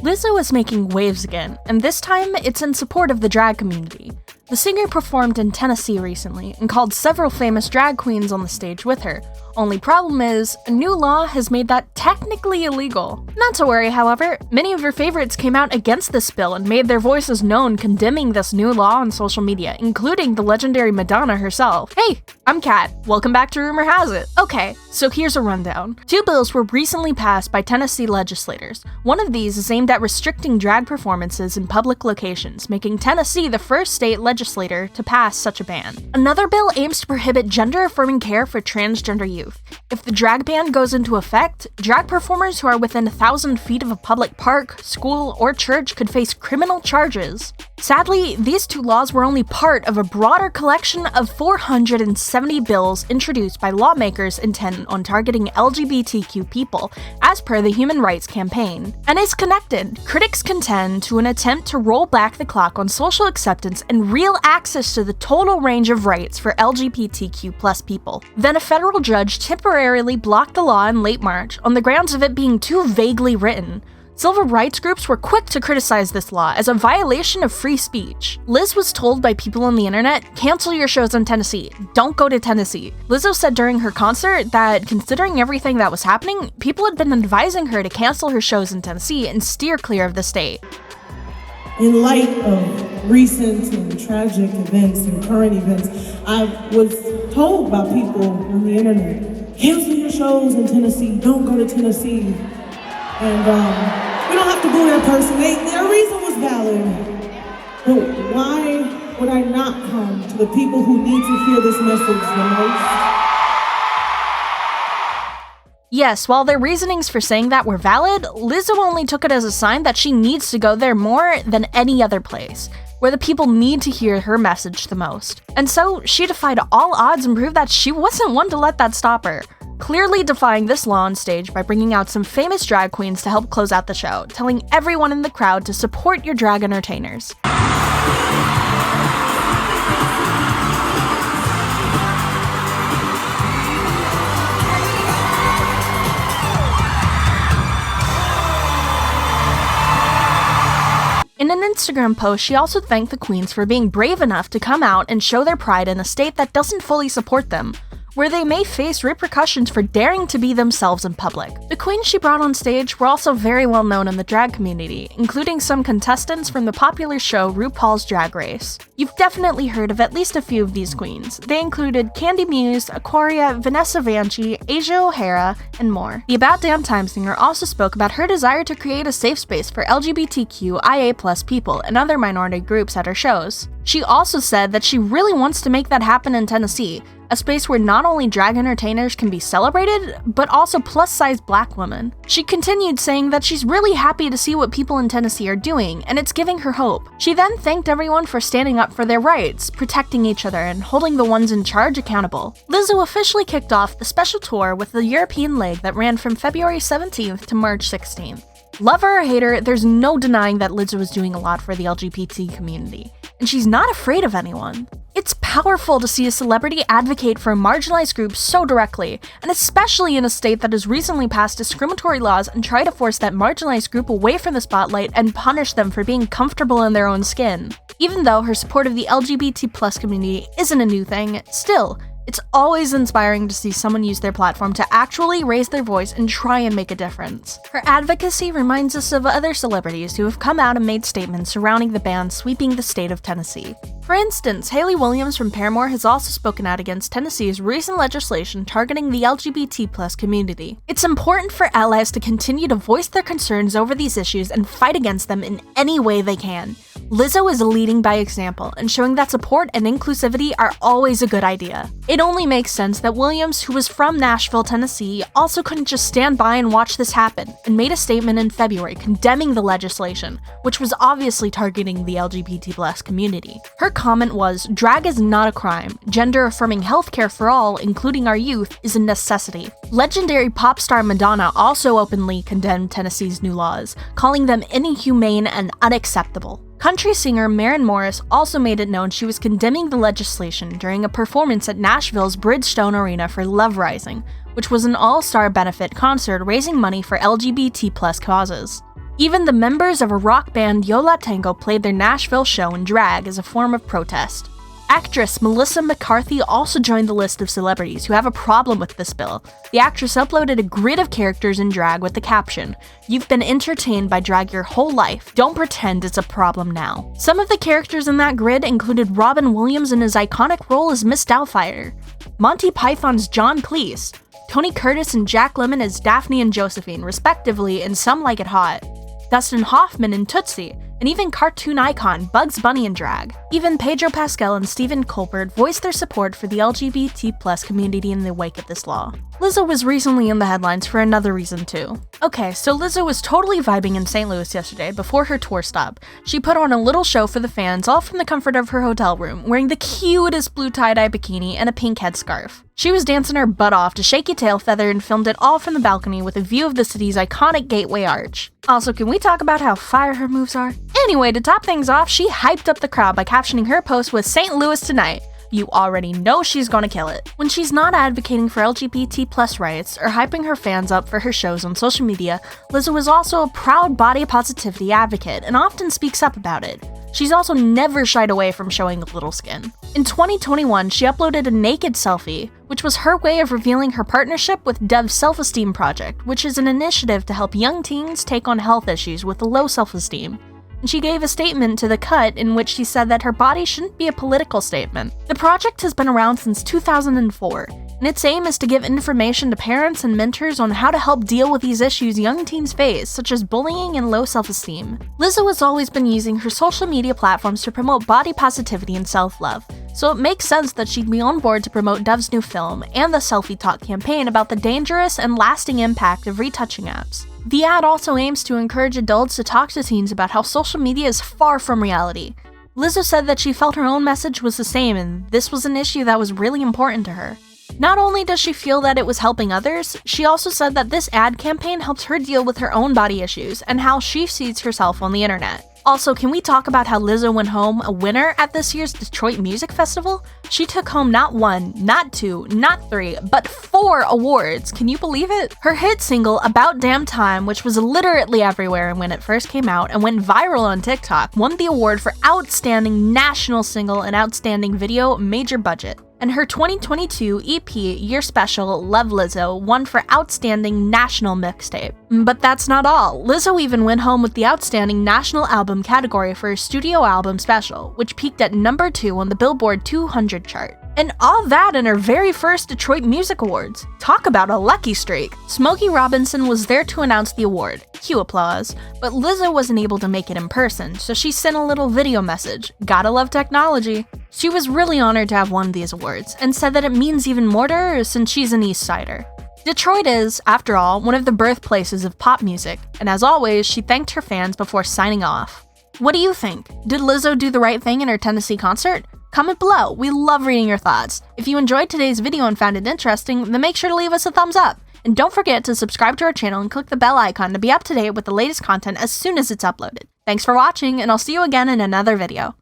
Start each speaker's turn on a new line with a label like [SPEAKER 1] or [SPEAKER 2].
[SPEAKER 1] Lizzo is making waves again, and this time it's in support of the drag community. The singer performed in Tennessee recently and called several famous drag queens on the stage with her. Only problem is, a new law has made that technically illegal. Not to worry, however, many of her favorites came out against this bill and made their voices known condemning this new law on social media, including the legendary Madonna herself. Hey, I'm Kat. Welcome back to Rumor Has It. Okay, so here's a rundown. Two bills were recently passed by Tennessee legislators. One of these is aimed at restricting drag performances in public locations, making Tennessee the first state legislator to pass such a ban. Another bill aims to prohibit gender-affirming care for transgender youth. If the drag ban goes into effect, drag performers who are within 1,000 feet of a public park, school, or church could face criminal charges. Sadly, these two laws were only part of a broader collection of 470 bills introduced by lawmakers intent on targeting LGBTQ people, as per the Human Rights Campaign. And it's connected. Critics contend to an attempt to roll back the clock on social acceptance and real access to the total range of rights for LGBTQ+ people. Then a federal judge temporarily blocked the law in late March on the grounds of it being too vaguely written. Civil rights groups were quick to criticize this law as a violation of free speech. Liz was told by people on the internet, cancel your shows in Tennessee, don't go to Tennessee. Lizzo said during her concert that, considering everything that was happening, people had been advising her to cancel her shows in Tennessee and steer clear of the state.
[SPEAKER 2] In light of recent and tragic events and current events, I was told by people on the internet, cancel your shows in Tennessee, don't go to Tennessee. And we don't have to go there personally. Their reason was valid. But why would I not come to the people who need to hear this message the most?
[SPEAKER 1] Yes, while their reasonings for saying that were valid, Lizzo only took it as a sign that she needs to go there more than any other place, where the people need to hear her message the most. And so, she defied all odds and proved that she wasn't one to let that stop her, clearly defying this law on stage by bringing out some famous drag queens to help close out the show, telling everyone in the crowd to support your drag entertainers. In an Instagram post, she also thanked the queens for being brave enough to come out and show their pride in a state that doesn't fully support them, where they may face repercussions for daring to be themselves in public. The queens she brought on stage were also very well known in the drag community, including some contestants from the popular show RuPaul's Drag Race. You've definitely heard of at least a few of these queens. They included Candy Muse, Aquaria, Vanessa Vanchi, Asia O'Hara, and more. The About Damn Time singer also spoke about her desire to create a safe space for LGBTQIA+ people and other minority groups at her shows. She also said that she really wants to make that happen in Tennessee, a space where not only drag entertainers can be celebrated, but also plus-size black women. She continued saying that she's really happy to see what people in Tennessee are doing, and it's giving her hope. She then thanked everyone for standing up for their rights, protecting each other, and holding the ones in charge accountable. Lizzo officially kicked off the special tour with the European leg that ran from February 17th to March 16th. Love her or hate her, there's no denying that Lizzo is doing a lot for the LGBT community, and she's not afraid of anyone. It's powerful to see a celebrity advocate for a marginalized group so directly, and especially in a state that has recently passed discriminatory laws and try to force that marginalized group away from the spotlight and punish them for being comfortable in their own skin. Even though her support of the LGBT+ community isn't a new thing, still, it's always inspiring to see someone use their platform to actually raise their voice and try and make a difference. Her advocacy reminds us of other celebrities who have come out and made statements surrounding the ban sweeping the state of Tennessee. For instance, Hayley Williams from Paramore has also spoken out against Tennessee's recent legislation targeting the LGBT+ community. It's important for allies to continue to voice their concerns over these issues and fight against them in any way they can. Lizzo is leading by example and showing that support and inclusivity are always a good idea. It only makes sense that Williams, who was from Nashville, Tennessee, also couldn't just stand by and watch this happen, and made a statement in February condemning the legislation, which was obviously targeting the LGBT+ community. Her comment was, "Drag is not a crime. Gender-affirming healthcare for all, including our youth, is a necessity." Legendary pop star Madonna also openly condemned Tennessee's new laws, calling them inhumane and unacceptable. Country singer Maren Morris also made it known she was condemning the legislation during a performance at Nashville's Bridgestone Arena for Love Rising, which was an all-star benefit concert raising money for LGBT+ causes. Even the members of a rock band Yo La Tengo played their Nashville show in drag as a form of protest. Actress Melissa McCarthy also joined the list of celebrities who have a problem with this bill. The actress uploaded a grid of characters in drag with the caption, "You've been entertained by drag your whole life. Don't pretend it's a problem now." Some of the characters in that grid included Robin Williams in his iconic role as Miss Doubtfire, Monty Python's John Cleese, Tony Curtis and Jack Lemmon as Daphne and Josephine, respectively, in Some Like It Hot, Dustin Hoffman in Tootsie, and even cartoon icon Bugs Bunny in drag. Even Pedro Pascal and Stephen Colbert voiced their support for the LGBT+ community in the wake of this law. Lizzo was recently in the headlines for another reason too. Okay, so Lizzo was totally vibing in St. Louis yesterday before her tour stop. She put on a little show for the fans, all from the comfort of her hotel room, wearing the cutest blue tie-dye bikini and a pink headscarf. She was dancing her butt off to Shaky Tail Feather and filmed it all from the balcony with a view of the city's iconic Gateway Arch. Also, can we talk about how fire her moves are? Anyway, to top things off, she hyped up the crowd by captioning her post with "St. Louis tonight." You already know she's gonna kill it. When she's not advocating for LGBT+ rights or hyping her fans up for her shows on social media, Lizzo is also a proud body positivity advocate and often speaks up about it. She's also never shied away from showing a little skin. In 2021, she uploaded a naked selfie, which was her way of revealing her partnership with Dev's Self-Esteem Project, which is an initiative to help young teens take on health issues with low self-esteem. And she gave a statement to The Cut in which she said that her body shouldn't be a political statement. The project has been around since 2004, and its aim is to give information to parents and mentors on how to help deal with these issues young teens face, such as bullying and low self-esteem. Lizzo has always been using her social media platforms to promote body positivity and self-love, so it makes sense that she'd be on board to promote Dev's new film and the Selfie Talk campaign about the dangerous and lasting impact of retouching apps. The ad also aims to encourage adults to talk to teens about how social media is far from reality. Lizzo said that she felt her own message was the same, and this was an issue that was really important to her. Not only does she feel that it was helping others, she also said that this ad campaign helped her deal with her own body issues and how she sees herself on the internet. Also, can we talk about how Lizzo went home a winner at this year's Detroit Music Festival? She took home not 1, not 2, not 3, but 4 awards. Can you believe it? Her hit single, About Damn Time, which was literally everywhere when it first came out and went viral on TikTok, won the award for Outstanding National Single and Outstanding Video Major Budget. And her 2022 EP Year Special, Love Lizzo, won for Outstanding National Mixtape. But that's not all. Lizzo even went home with the Outstanding National Album category for her studio album special, which peaked at number 2 on the Billboard 200 chart. And all that in her very first Detroit Music Awards. Talk about a lucky streak. Smokey Robinson was there to announce the award. Cue applause. But Lizzo wasn't able to make it in person, so she sent a little video message. Gotta love technology. She was really honored to have won these awards, and said that it means even more to her since she's an East Sider. Detroit is, after all, one of the birthplaces of pop music, and as always, she thanked her fans before signing off. What do you think? Did Lizzo do the right thing in her Tennessee concert? Comment below, we love reading your thoughts. If you enjoyed today's video and found it interesting, then make sure to leave us a thumbs up. And don't forget to subscribe to our channel and click the bell icon to be up to date with the latest content as soon as it's uploaded. Thanks for watching, and I'll see you again in another video.